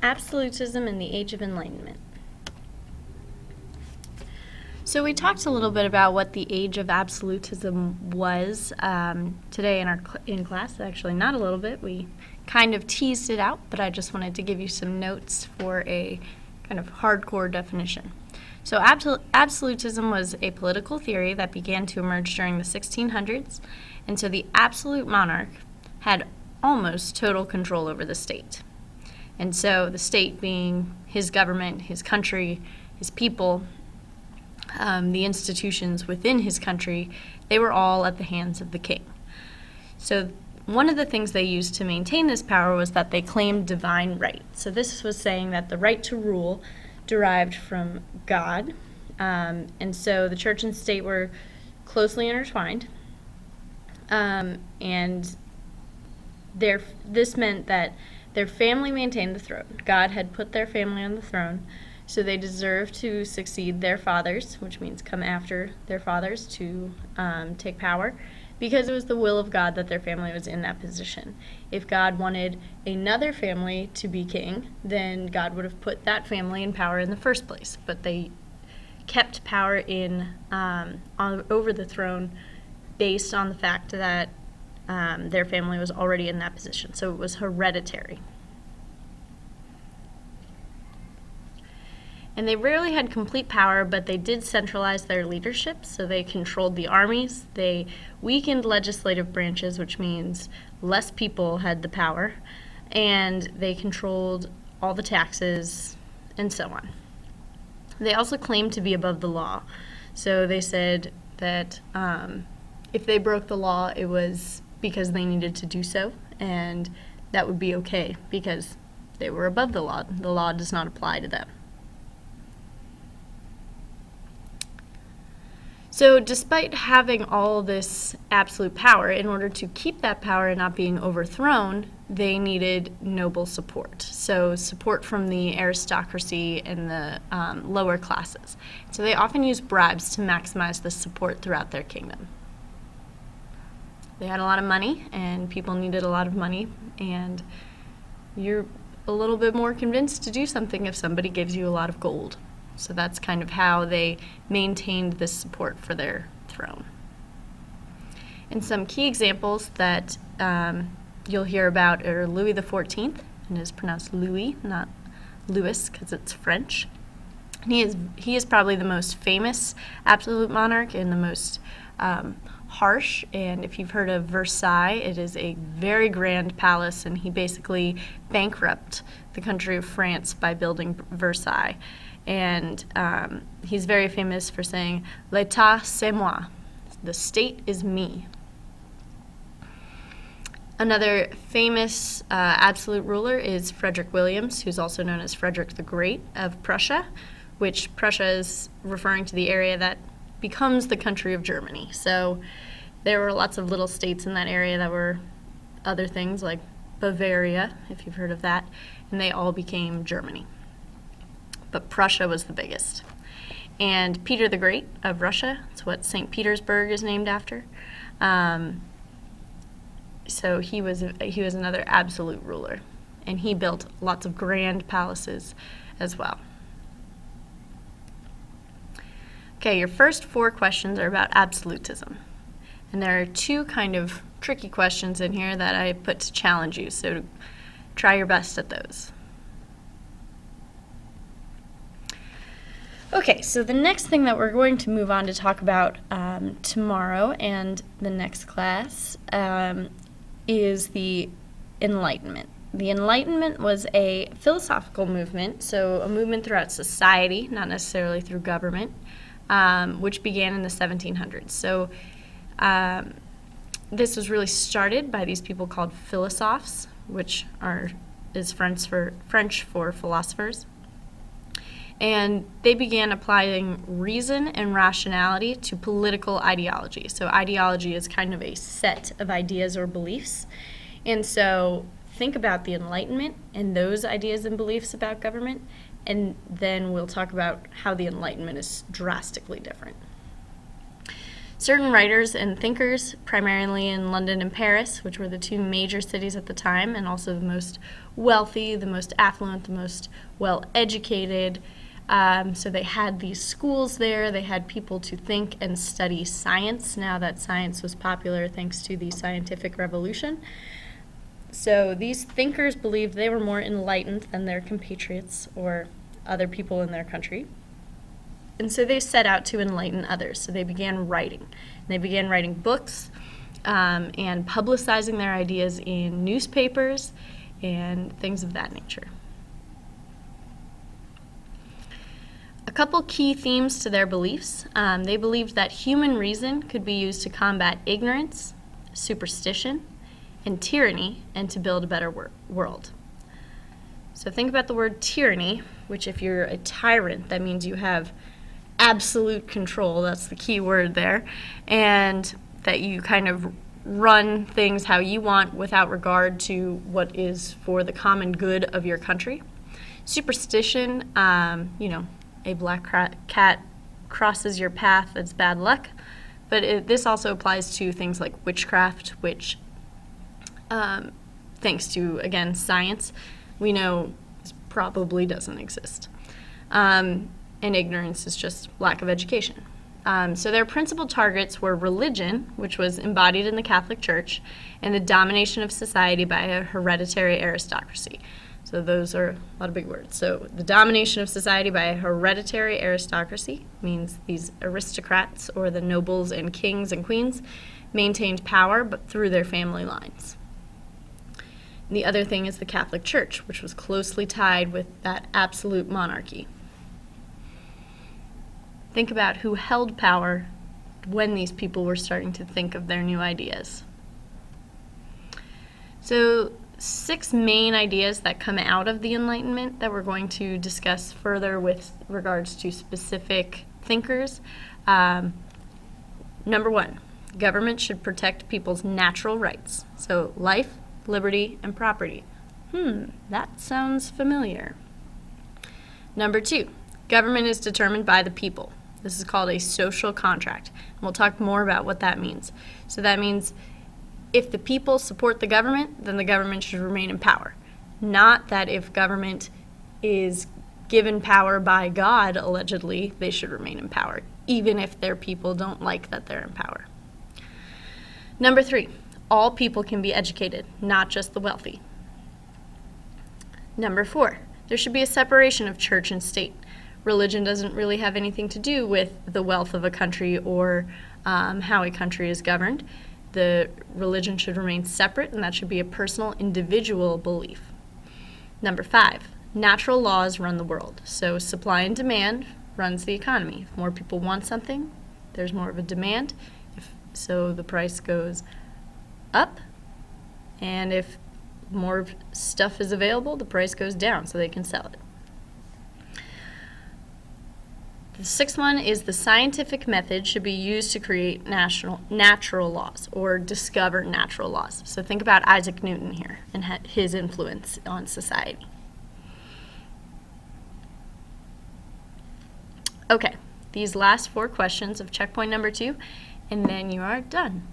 Absolutism in the Age of Enlightenment. So we talked a little bit about what the age of absolutism was today in class. Actually, not a little bit. We kind of teased it out, but I just wanted to give you some notes for a kind of hardcore definition. So absolutism was a political theory that began to emerge during the 1600s, and so the absolute monarch had almost total control over the state. And so the state being his government, his country, his people, the institutions within his country, they were all at the hands of the king. So one of the things they used to maintain this power was that they claimed divine right. So this was saying that the right to rule derived from God, and so the church and state were closely intertwined, and this meant that their family maintained the throne. God had put their family on the throne, so they deserved to succeed their fathers, which means come after their fathers to take power, because it was the will of God that their family was in that position. If God wanted another family to be king, then God would have put that family in power in the first place. But they kept power over the throne based on the fact that their family was already in that position. So it was hereditary. And they rarely had complete power, but they did centralize their leadership. So they controlled the armies. They weakened legislative branches, which means less people had the power. And they controlled all the taxes and so on. They also claimed to be above the law. So they said that if they broke the law, it was because they needed to do so, and that would be okay because they were above the law. The law does not apply to them. So despite having all this absolute power, in order to keep that power and not being overthrown, they needed noble support. So support from the aristocracy and the lower classes. So they often used bribes to maximize the support throughout their kingdom. They had a lot of money, and people needed a lot of money, and you're a little bit more convinced to do something if somebody gives you a lot of gold. So that's kind of how they maintained this support for their throne. And some key examples that you'll hear about are Louis XIV, and it is pronounced Louis, not Louis, because it's French. And he is probably the most famous absolute monarch and the most harsh. And if you've heard of Versailles, it is a very grand palace, and he basically bankrupted the country of France by building Versailles. And he's very famous for saying, "L'État, c'est moi." The state is me. Another famous absolute ruler is Frederick Williams, who's also known as Frederick the Great of Prussia, which Prussia is referring to the area that becomes the country of Germany. So there were lots of little states in that area that were other things like Bavaria, if you've heard of that, and they all became Germany. But Prussia was the biggest. And Peter the Great of Russia, that's what St. Petersburg is named after. So he was another absolute ruler, and he built lots of grand palaces as well. Okay, your first 4 questions are about absolutism. And there are 2 kind of tricky questions in here that I put to challenge you, so try your best at those. Okay, so the next thing that we're going to move on to talk about tomorrow and the next class is the Enlightenment. The Enlightenment was a philosophical movement, so a movement throughout society, not necessarily through government, which began in the 1700s. So this was really started by these people called philosophes, which is French for philosophers. And they began applying reason and rationality to political ideology. So ideology is kind of a set of ideas or beliefs. And so think about the Enlightenment and those ideas and beliefs about government, and then we'll talk about how the Enlightenment is drastically different. Certain writers and thinkers, primarily in London and Paris, which were the two major cities at the time, and also the most wealthy, the most affluent, the most well-educated. So they had these schools there. They had people to think and study science, now that science was popular thanks to the scientific revolution. So these thinkers believed they were more enlightened than their compatriots or other people in their country. And so they set out to enlighten others. So they began writing. And they began writing books and publicizing their ideas in newspapers and things of that nature. A couple key themes to their beliefs. They believed that human reason could be used to combat ignorance, superstition, and tyranny, and to build a better world. So think about the word tyranny, which if you're a tyrant, that means you have absolute control, that's the key word there, and that you kind of run things how you want without regard to what is for the common good of your country. Superstition, a black cat crosses your path, that's bad luck, but this also applies to things like witchcraft, which, thanks to, again, science, we know probably doesn't exist. And ignorance is just lack of education. So their principal targets were religion, which was embodied in the Catholic Church, and the domination of society by a hereditary aristocracy. So those are a lot of big words. So the domination of society by a hereditary aristocracy means these aristocrats, or the nobles and kings and queens, maintained power, but through their family lines. And the other thing is the Catholic Church, which was closely tied with that absolute monarchy. Think about who held power when these people were starting to think of their new ideas. So 6 main ideas that come out of the Enlightenment that we're going to discuss further with regards to specific thinkers. Number 1, government should protect people's natural rights. So life, liberty, and property. That sounds familiar. Number 2, government is determined by the people. This is called a social contract. And we'll talk more about what that means. So that means if the people support the government, then the government should remain in power. Not that if government is given power by God, allegedly, they should remain in power, even if their people don't like that they're in power. Number 3, all people can be educated, not just the wealthy. Number 4, there should be a separation of church and state. Religion doesn't really have anything to do with the wealth of a country or how a country is governed. The religion should remain separate, and that should be a personal, individual belief. Number 5, natural laws run the world. So supply and demand runs the economy. If more people want something, there's more of a demand. So the price goes up, and if more stuff is available, the price goes down so they can sell it. The 6th one is the scientific method should be used to create natural laws or discover natural laws. So think about Isaac Newton here and his influence on society. Okay, these last 4 questions of checkpoint number 2, and then you are done.